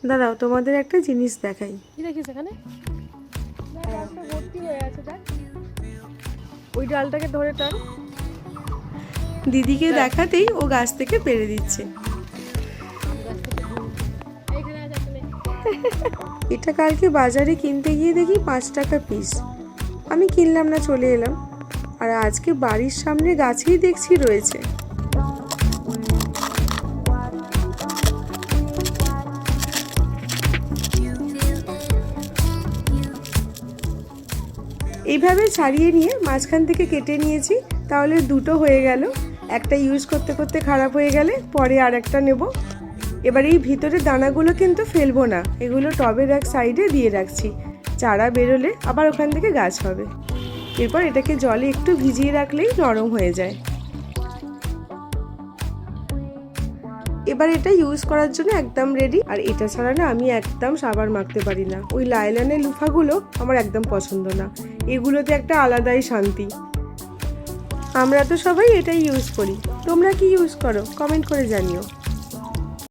দাঁড়াও তোমাদের একটা জিনিস দেখাই। কি দেখিস এখানে? গাছটা ভর্তি হয়ে আছে, দেখ ওই ডালটাকে ধরে টান। দিদিকে দেখাতেই ও গাছ থেকে পেরে দিচ্ছে। এটা কালকে বাজারে কিনতে গিয়ে দেখি 5 টাকা পিস। আমি কিনলাম না, চলে এলাম। আর আজকে বাড়ির সামনে গাছেই দেখছি রয়েছে। এইভাবে ছাড়িয়ে নিয়ে মাঝখান থেকে কেটে নিয়েছি, তাহলে দুটো হয়ে গেল। একটা ইউজ করতে করতে খারাপ হয়ে গেলে পরে আর একটা নেব। এবার এই ভিতরে দানাগুলো কিন্তু ফেলবো না, এগুলো টবের এক সাইডে দিয়ে রাখছি। চারা বেরোলে আবার ওখান থেকে গাছ হবে। এরপর এটাকে জলে একটু ভিজিয়ে রাখলেই নরম হয়ে যায়। এবার এটা ইউজ করার জন্য একদম রেডি। আর এটা ছাড়া না আমি একদম সাবান মাখতে পারি না। ওই লাইলনের লুফাগুলো আমার একদম পছন্দ না, এগুলোতে একটা আলাদাই শান্তি। আমরা তো সবাই এটাই ইউজ করি। তোমরা কি ইউজ করো? কমেন্ট করে জানিও।